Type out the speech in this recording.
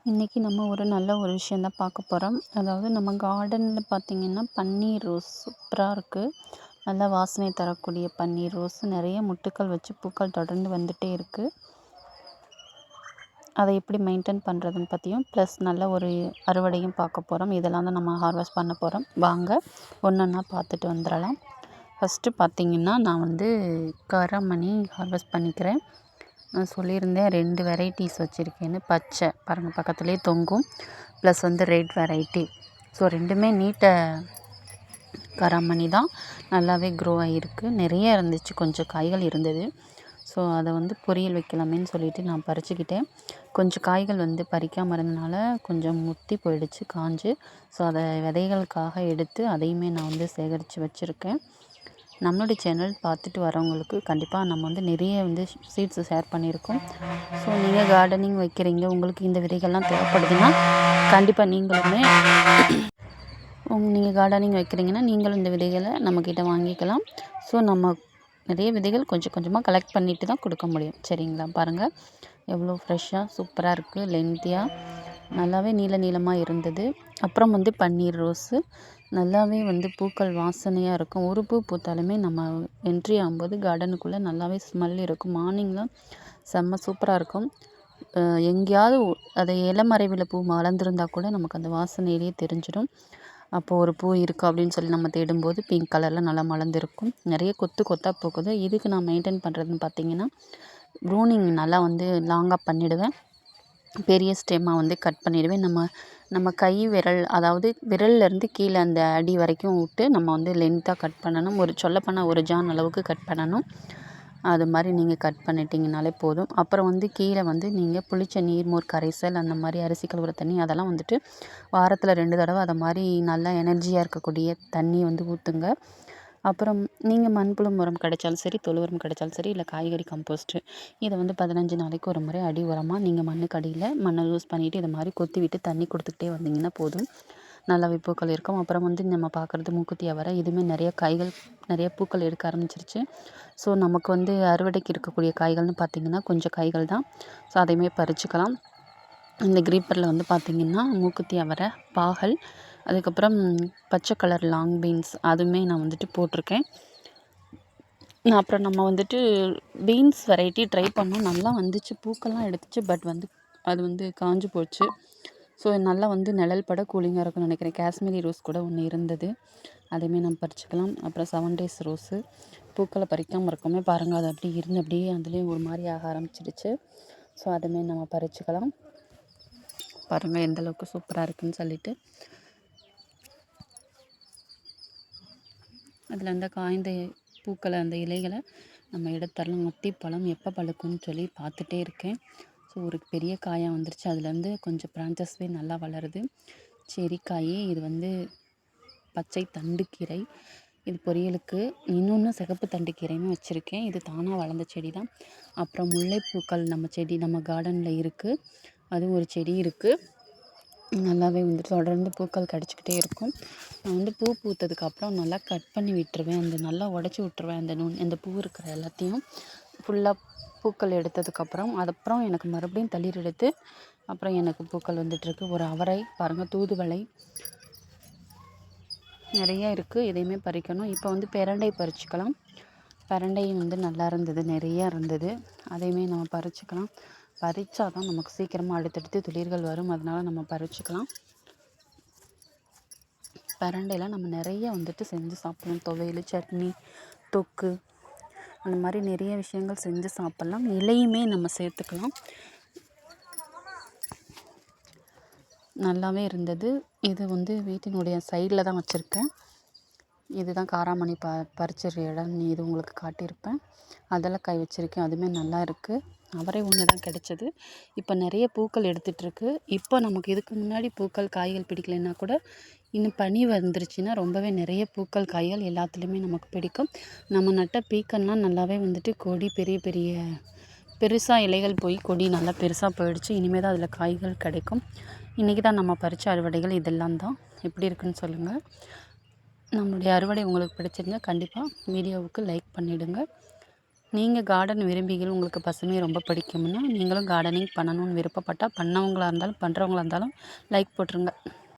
இன்றைக்கி நம்ம ஒரு நல்ல ஒரு விஷயம் தான் பார்க்க போகிறோம். அதாவது நம்ம கார்டனில் பார்த்திங்கன்னா பன்னீர் ரோஸ் சூப்பராக இருக்குது. நல்லா வாசனை தரக்கூடிய பன்னீர் ரோஸ் நிறைய முட்டுக்கள் வச்சு பூக்கள் தொடர்ந்து வந்துகிட்டே இருக்குது. அதை எப்படி மெயின்டைன் பண்ணுறதுன்னு பற்றியும் ப்ளஸ் நல்ல ஒரு அறுவடையும் பார்க்க போகிறோம். இதெல்லாம் தான் நம்ம ஹார்வெஸ்ட் பண்ண போகிறோம். வாங்க ஒன்றொன்னா பார்த்துட்டு வந்துடலாம். ஃபஸ்ட்டு பார்த்திங்கன்னா நான் காராமணி ஹார்வெஸ்ட் பண்ணிக்கிறேன். நான் சொல்லியிருந்தேன் 2 வெரைட்டிஸ் வச்சுருக்கேன்னு. பச்சை பாருங்கள் பக்கத்துலேயே தொங்கும், ப்ளஸ் ரெட் வெரைட்டி. ஸோ 2மே நீட்ட காராமணி தான். நல்லாவே க்ரோ ஆகிருக்கு. நிறைய இருந்துச்சு, கொஞ்சம் காய்கள் இருந்தது. ஸோ அதை பொரியல் வைக்கலாமேன்னு சொல்லிவிட்டு நான் பறிச்சுக்கிட்டேன். கொஞ்சம் காய்கள் பறிக்காமல் இருந்தனால கொஞ்சம் முத்தி போயிடுச்சு, காஞ்சு. ஸோ அதை விதைகளுக்காக எடுத்து அதையுமே நான் சேகரித்து வச்சுருக்கேன். நம்மளுடைய சேனல் பார்த்துட்டு வரவங்களுக்கு கண்டிப்பாக நம்ம நிறைய சீட்ஸு ஷேர் பண்ணியிருக்கோம். ஸோ நீங்கள் கார்டனிங் வைக்கிறீங்க, உங்களுக்கு இந்த விதைகள்லாம் தேவைப்படுதுன்னா கண்டிப்பாக நீங்களுமே நீங்கள் கார்டனிங் வைக்கிறீங்கன்னா நீங்களும் இந்த விதைகளை நம்மக்கிட்ட வாங்கிக்கலாம். ஸோ நம்ம நிறைய விதைகள் கொஞ்சம் கொஞ்சமாக கலெக்ட் பண்ணிட்டு தான் கொடுக்க முடியும். சரிங்களா? பாருங்கள் எவ்வளோ ஃப்ரெஷ்ஷாக சூப்பராக இருக்குது, லென்த்தியாக நல்லாவே நீளமாக இருந்தது. அப்புறம் பன்னீர் ரோஸு நல்லாவே பூக்கள் வாசனையாக இருக்கும். ஒரு பூ பூத்தாலுமே நம்ம என்ட்ரி ஆகும்போது கார்டனுக்குள்ளே நல்லாவே ஸ்மெல் இருக்கும். மார்னிங்லாம் செம்ம சூப்பராக இருக்கும். எங்கேயாவது அதை இளமறைவில் பூ மலர்ந்துருந்தா கூட நமக்கு அந்த வாசனையிலேயே தெரிஞ்சிடும். அப்போது ஒரு பூ இருக்குது அப்படின்னு சொல்லி நம்ம தேடும்போது பிங்க் கலரில் நல்லா மலர்ந்துருக்கும். நிறைய கொத்து கொத்தாக பூக்குது. இதுக்கு நான் மெயின்டைன் பண்ணுறதுன்னு பார்த்திங்கன்னா ப்ரூனிங் நல்லா லாங்காக பண்ணிவிடுவேன். பெரிய ஸ்டெம்மாக கட் பண்ணிவிடுவேன். நம்ம கை விரல், அதாவது விரல்லேருந்து கீழே அந்த அடி வரைக்கும் விட்டு நம்ம லென்த்தாக கட் பண்ணணும். சொல்லப்போனால் ஒரு ஜான் அளவுக்கு கட் பண்ணணும். அது மாதிரி நீங்கள் கட் பண்ணிட்டீங்கனாலே போதும். அப்புறம் கீழே நீங்கள் புளிச்ச நீர்மோர் கரைசல், அந்த மாதிரி அரிசி கழுவுற தண்ணி, அதெல்லாம் வாரத்தில் 2 தடவை அதை மாதிரி நல்லா எனர்ஜியாக இருக்கக்கூடிய தண்ணி ஊற்றுங்க. அப்புறம் நீங்கள் மண்புழு உரம் கிடைச்சாலும் சரி, தொழு உரம் கிடைச்சாலும் சரி, இல்லை காய்கறி கம்போஸ்ட்டு, இதை 15 நாளைக்கு ஒரு முறை அடி உரமாக நீங்கள் மண்ணுக்கு அடியில் மண்ணை யூஸ் பண்ணிவிட்டு இதை மாதிரி கொத்தி விட்டு தண்ணி கொடுத்துக்கிட்டே வந்தீங்கன்னா போதும். நல்லாவே பூக்கள் இருக்கும். அப்புறம் நம்ம பார்க்குறது மூக்குத்தி அவரை. இதுவுமே நிறைய பூக்கள் எடுக்க ஆரம்பிச்சிருச்சு. ஸோ நமக்கு அறுவடைக்கு இருக்கக்கூடிய காய்கள்னு பார்த்திங்கன்னா கொஞ்சம் காய்கள் தான். ஸோ அதையுமே பறிச்சுக்கலாம். இந்த க்ரீப்பரில் பார்த்திங்கன்னா மூக்குத்தி அவரை, பாகல், அதுக்கப்புறம் பச்சை கலர் லாங் பீன்ஸ் அதுவுமே நான் போட்டிருக்கேன். அப்புறம் நம்ம பீன்ஸ் வெரைட்டி ட்ரை பண்ணோம். நல்லா வந்துச்சு, பூக்கள்லாம் எடுத்துச்சு. பட் அது காஞ்சு போச்சு. ஸோ நல்லா நிழல் பட கூலிங்காக இருக்கும்னு நினைக்கிறேன். காஷ்மீரி ரோஸ் கூட ஒன்று இருந்தது, அதையுமே நம்ம பறிச்சுக்கலாம். அப்புறம் 7 days ரோஸு பூக்களை பறிக்காமல் இருக்கோமே பாருங்கள், அது அப்படியே அதுலேயும் ஒரு மாதிரி ஆக ஆரம்பிச்சிடுச்சு. ஸோ அதுவுமே நம்ம பறிச்சுக்கலாம். பாருங்கள் எந்தளவுக்கு சூப்பராக இருக்குதுன்னு சொல்லிட்டு. அதில் அந்த காய்ந்த பூக்களை, அந்த இலைகளை நம்ம எடுத்துடலாம். அத்திப்பழம் எப்போ பழுக்குன்னு சொல்லி பார்த்துட்டே இருக்கேன். ஸோ ஒரு பெரிய காயாக வந்துருச்சு. அதுலேருந்து கொஞ்சம் பிரான்ச்சஸ்வே நல்லா வளருது. செரிக்காய், இது பச்சை தண்டுக்கீரை, இது பொரியலுக்கு. இன்னொன்று சிகப்பு தண்டுக்கீரைன்னு வச்சுருக்கேன். இது தானாக வளர்ந்த செடி தான். அப்புறம் முல்லைப்பூக்கள் நம்ம கார்டனில் இருக்குது. அதுவும் ஒரு செடி இருக்குது. நல்லாவே தொடர்ந்து பூக்கள் கிடச்சிக்கிட்டே இருக்கும். நான் பூ பூத்ததுக்கப்புறம் நல்லா கட் பண்ணி விட்டுருவேன். நல்லா உடச்சி விட்டுருவேன். அந்த பூ இருக்கிற எல்லாத்தையும் ஃபுல்லாக பூக்கள் எடுத்ததுக்கப்புறம். அதுக்கப்புறம் எனக்கு மறுபடியும் தளிர் எடுத்து அப்புறம் எனக்கு பூக்கள் வந்துட்டுருக்கு. ஒரு அவரை பாருங்கள், தூதுவளை நிறைய இருக்குது. இதையுமே பறிக்கணும். இப்போ பிரண்டை பறிச்சுக்கலாம். பிரண்டை நல்லா இருந்தது, நிறையா இருந்தது. அதையுமே நம்ம பறிச்சுக்கலாம். பறித்தா தான் நமக்கு சீக்கிரமாக அடுத்தடுத்து துளிர்கள் வரும். அதனால் நம்ம பறிச்சுக்கலாம். பிரண்டையில் நம்ம நிறைய செஞ்சு சாப்பிடலாம். துவையல், சட்னி, தொக்கு, அந்த மாதிரி நிறைய விஷயங்கள் செஞ்சு சாப்பிட்லாம். இலையுமே நம்ம சேர்த்துக்கலாம். நல்லாவே இருந்தது. இது வீட்டினுடைய சைடில் தான் வச்சுருக்கேன். இதுதான் காராமணி பறிச்சிற இடம். இது உங்களுக்கு காட்டியிருப்பேன். அதெல்லாம் காய் வச்சுருக்கேன். அதுவுமே நல்லா இருக்குது. அவரை ஒன்று தான் கிடச்சிது. இப்போ நிறைய பூக்கள் எடுத்துகிட்ருக்கு. இப்போ நமக்கு இதுக்கு முன்னாடி பூக்கள் காய்கள் பிடிக்கலைன்னா கூட இன்னும் பனி வந்துருச்சுன்னா ரொம்பவே நிறைய பூக்கள் காய்கள் எல்லாத்துலேயுமே நமக்கு பிடிக்கும். நம்ம நட்ட பீக்கன்லாம் நல்லாவே கொடி பெரிய பெருசாக இலைகள் போய் கொடி நல்லா பெருசாக போயிடுச்சு. இனிமேல் தான் அதில் காய்கள் கிடைக்கும். இன்றைக்கி தான் நம்ம பறித்த அறுவடைகள் இதெல்லாம் தான். எப்படி இருக்குன்னு சொல்லுங்கள். நம்மளுடைய அறுவடை உங்களுக்கு பிடிச்சிருந்தா கண்டிப்பாக வீடியோவுக்கு லைக் பண்ணிவிடுங்க. நீங்கள் கார்டன் விரும்பிகள், உங்களுக்கு பசுமை ரொம்ப பிடிக்கும்னா நீங்களும் கார்டனிங் பண்ணணும்னு விருப்பப்பட்டால், பண்ணவங்களா இருந்தாலும் பண்ணுறவங்களா இருந்தாலும் லைக் போட்டுருங்க.